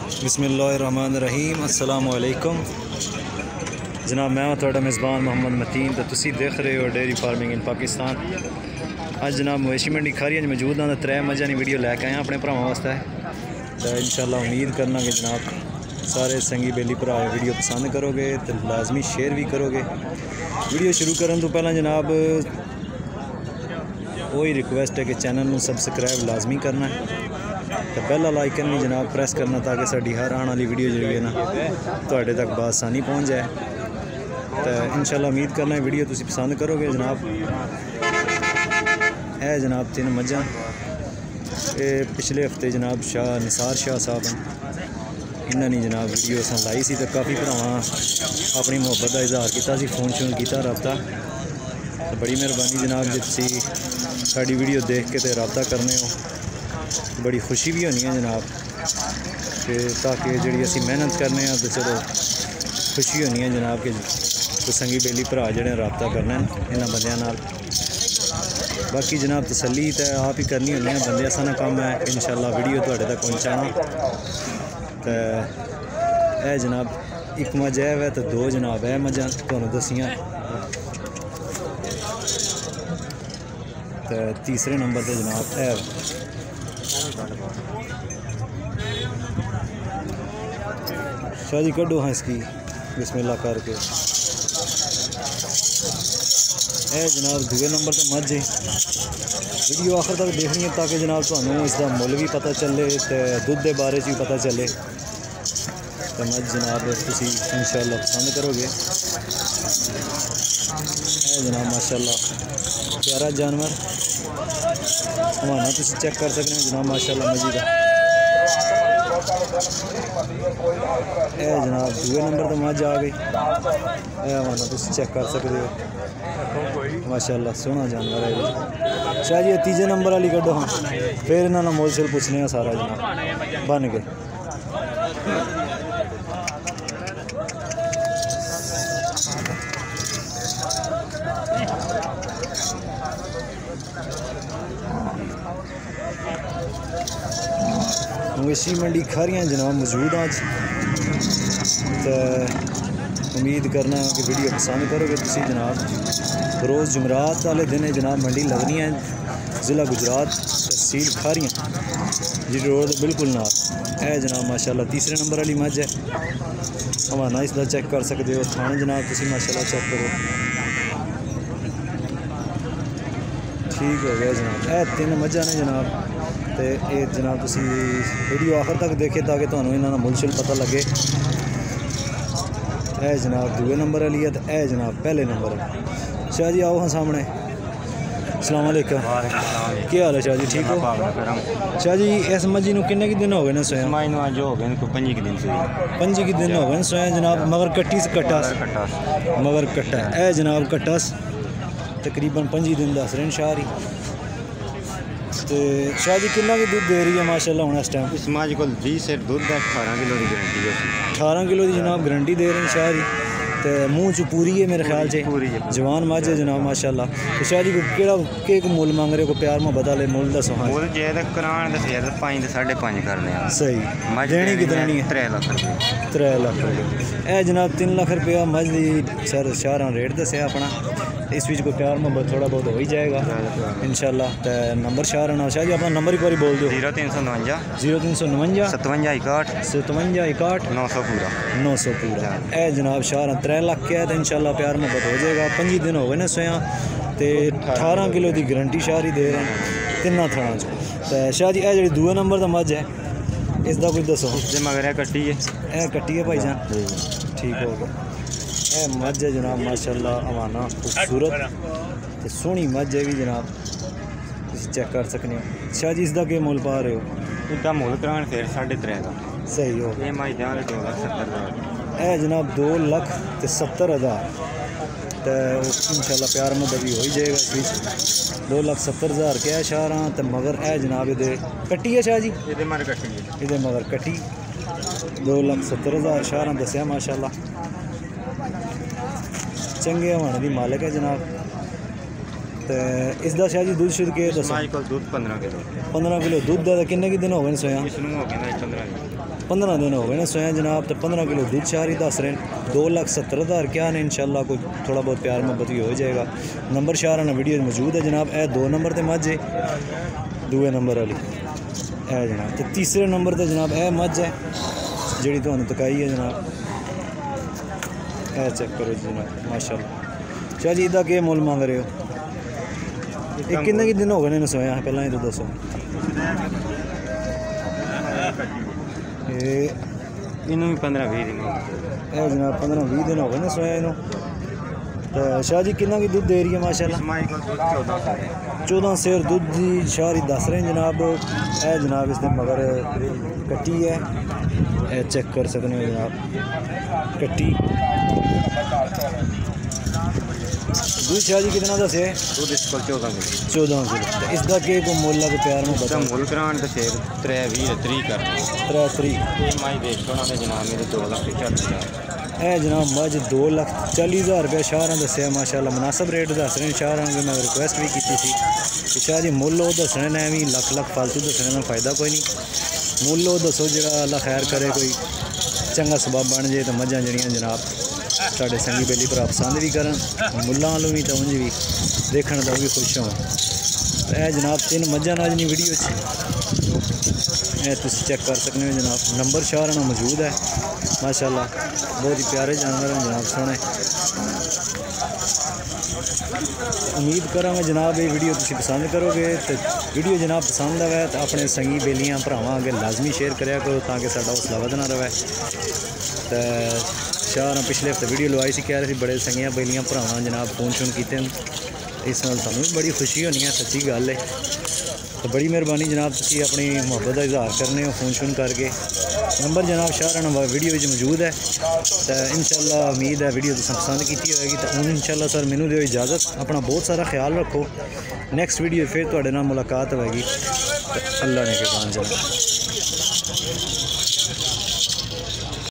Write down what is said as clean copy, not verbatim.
बिस्मिल्लाहिर्रहमानिर्रहीम अस्सलामु अलैकुम जनाब, मैं थोड़ा मेज़बान मोहम्मद मतीन। तो तुसी देख रहे हो डेयरी फार्मिंग इन पाकिस्तान। अज जनाब मवेशी मंडी खारियां मौजूद हाँ। त्रै मझां दी वीडियो लैके आया अपने भरावां वास्ते। तो इंशाअल्लाह उम्मीद करना कि जनाब सारे संगी बेली भरा वीडियो पसंद करोगे तो लाजमी शेयर भी करोगे। वीडियो शुरू करने तो पहला जनाब वही रिक्वेस्ट है कि चैनल में सब्सक्राइब लाजमी करना है, तो बेल आइकन भी जनाब प्रेस करना ताकि साड़ी हर आने वाली वीडियो जी है ना तुहाडे तक बआसानी पहुँच जाए। तो इंशाअल्लाह उम्मीद करना है वीडियो तुसी पसंद करोगे। जनाब है जनाब 3 मझां पिछले हफ्ते जनाब निसार शाह साहब हैं, इन्होंने जनाब वीडियो अस लाई सी। तो काफ़ी भरावां अपनी मुहब्बत का इजहार किया, फ़ोन शोन किया रबता। तो बड़ी मेहरबानी जनाब जी तुसी साड़ी वीडियो देख के तो रबता करने हो, बड़ी खुशी भी होनी है जनाब कि ताकि जी असी मेहनत करने तो चलो खुशी होनी है जनाब कि कोई संगी बेली भरा जड़े रबता करना इन्होंने बंदियां नाल। बाकी जनाब तसल्ली तो आप ही करनी होनी है, बंदे साना काम है इंशाअल्लाह वीडियो तुहाडे तक पहुँचाना। तो यह जनाब एक मझ है तो 2 जनाब है मझां तुहानूं दसियां। तो तीसरे नंबर पर जनाब है शाह जी, कड्डो हाँ इसकी बिस्मिल्लाह करके। ए जनाब दूसरे नंबर पर मझ है। वीडियो आखिर तक देखनी है ताकि जनाब तुहानूं इसका मुल भी पता चले तो दुध के बारे भी पता चले। तो मझ जनाब तुसी इंशाअल्लाह पसंद करोगे। ए जनाब माशाअल्लाह प्यारा जानवर हमारा तुसी चेक कर सकते हो जनाब माशाअल्लाह मजी का। ए जनाब दूसरे नंबर पर मझ आ गई, हमारा तुसी चेक कर सकते हो माशाअल्लाह सोहना जानवर है। शाह जी तीजे नंबर वाली कड्डो हाँ, फिर इन्होंने मोल शोल पूछने सारा जनाब बन के। मवेशी मंडी खारियां जनाब मौजूद आज। तो उम्मीद करना कि वीडियो पसंद करोगे तुसी जनाब। रोज़ जुमरात वाले दिन जनाब मंडी लगनी है, ज़िला गुजरात, तहसील खारियां जी रोड बिल्कुल नाल। है जनाब माशाअल्लाह तीसरे नंबर वाली मझ है, हवाना इसका चेक कर सकते हो। थाने जनाब तुसी माशाअल्लाह चेक करो, ठीक हो गया जनाब। यह 3 मझां ने जनाब। तो ये जनाब तुसी वीडियो आखिर तक देखे ताकि तुहानूं इन्हां मुल शुल पता लगे। ए जनाब दूसरे नंबर वाली है, तो यह जनाब पहले नंबर है। शाह जी आओ हाँ सामने। अस्सलाम वालेकुम, क्या हाल है शाह जी, ठीक हो? शाह जी इस मझी नूं किन्ने दिन हो गए ने सोया? जो हो गए 25 दिन से 25 दिन हो गए सोया जनाब। मगर कट्टी से कट्टा मगर कट्टा है जनाब, कट्टा तकरीबन 25 दिन दस रहे शाह ही। तो शाह जी कितना भी दूध दे रही है माशाअल्लाह हुण इस टाइम? इस मझ को 20 से दूध 18 किलो की गारंटी है। 18 किलो की जनाब गारंटी दे रहे हैं शाह जी। तो मुँह च पूरी है मेरे ख्याल से, जवान मझ है जनाब माशाअल्लाह। तो शाह जी केड़ा मुल मांग रहे हो, प्यार मोहब्बत वाले मुल दसो हाँ। मुल जे करान तो फिर 5 से 5.5 करने सही। देनी कितनी है? 3 लाख रुपये। 3 लाख रुपये। ए जनाब 3 लाख रुपया मझ की सर शाहरा रेट दसिया अपना। इस बीच कोई प्यार मोहब्बत थोड़ा बहुत हो ही जाएगा इंशाअल्लाह। तो नंबर शाहरा ना शाह जी अपना नंबर एक बार बोल दो। 0359 0359 57 61 900 पूरा 900 पूरा। ए जनाब शाहरा 3 लाख क्या है तो इंशाअल्लाह प्यार मोहब्बत हो जाएगा। 25 दिन हो गए ना सोया तो 18 किलो की गारंटी शाहरी दे रहे हैं 3 थाना। तो शाह जी जी दूसरे नंबर का मझ है इसका कुछ दसो। मगर कट्टी है, कट्टी है भाई जान, ठीक हो गया। ए मझ है जनाब माशाअल्लाह हवाना खूबसूरत तो सोहनी मझ है भी जनाब, चेक कर सकते हो। शाह जी इसका क्या मुल पा रहे हो? इसका मुल करान फिर 3.5 का सही हो। ये मझ 2,70,000 ए जनाब 2,70,000। तो इंशाअल्लाह प्यार मोहब्बत भी हो ही जाएगा। इस 2,70,000 क्या शाह रहा। तो मगर ए जनाब ये कट्टी है शाह जी, ये मगर कट्टी 2,70,000 शाह रहा दसिया माशाअल्लाह। चंगे हवाने की मालिक है जनाब। तो इसका शाह जी दूध शुद्ध के दूध 15 किलो 15 किलो दूध का किन्ने दिन हो गए सोया? 15 दिन हो गए ने सोया जनाब, तो 15 किलो दूध चार ही दस रहे हैं। 2,70,000 क्या ने, इंशाल्लाह कोई थोड़ा बहुत प्यार मोहब्बत भी हो जाएगा। नंबर शार आना वीडियो मौजूद है जनाब। ए 2 नंबर ते मझ है, दूए नंबर वाली है जनाब। तो तीसरे नंबर ते जनाब ए मझ है जी तो तकाई है जनाब। ए चेक करो जनाब माशाल्लाह। शाह जी इदा के मुल मंग रहे हो? ये किन्ने दिन हो गए ने सोया पहला ही तो दसो। ये इन्हों भी 15-20 दिन हो गए। जनाब 15-20 दिन हो गए ने सोया इनू। तो शाह जी किन्ना की दूध दे रही है माशाल्लाह? 14 सेर दूध की शाह ही दस रहे हैं जनाब। ए जनाब इसने मगर कट्टी है, ए चेक कर सकते हो जनाब कट्टी। दूध शाह जी कितना दस है? दूध इस को 14 किलो। 14 किलो। तो इसका के को मुल लग प्यार में इसका मुल करान तो फिर 3-20-30 कर 3 माई देख लो ना जनाब मेरे 2,40,000। ए जनाब मज 2,40,000 रुपया शाह दसिया माशाल्लाह। मुनासिब रेट दस रहे शाह मैं रिक्वेस्ट भी की थी कि शाह जी मुल वो दसने ने भी लख फालतू दसने में फ़ायदा कोई नहीं। मुल वो दसो जो अल्लाह खैर करे, कोई चंगा सबब बन जाए तो मझां जड़ियाँ जनाब साढ़े संगी बेली भरा पसंद भी करन, मुल्लां वालों भी तो उंज भी देखने तो भी खुश हों। ए जनाब 3 मझां अज नहीं वीडियो तुम चेक कर सकते हो जनाब। नंबर शाह ना मौजूद है माशाल्लाह। बहुत ही प्यारे जानवर हैं जनाब, सोने। उम्मीद करा जनाब ये वीडियो तुम पसंद करोगे। तो वीडियो जनाब पसंद आवे तो अपने संगी बेलियां भरावां अगे लाजमी शेयर कराया करो ताकि साडा हौसला वधना रहे। तो शाह ने पिछले हफ्ते वीडियो लवाई सी, कह रहे थे बड़े संगियां बेलियां भरावां जनाब फोन शोन कीते, इस नाल सानूं भी बड़ी खुशी होनी है, सच्ची गल है। तो बड़ी मेहरबानी जनाब तुसीं अपनी मुहब्बत का इजहार करने हो फोन शोन करके। नंबर जनाब शाह वीडियो में मौजूद है। तो इंशाल्लाह उम्मीद है वीडियो तुसें पसंद की होगी। तो हूँ इंशाल्लाह सर मैनू दिओ इजाज़त, अपना बहुत सारा ख्याल रखो। नैक्सट वीडियो फिर तुहाडे नाल मुलाकात होगी। अल्लाह ने के बान जनाब।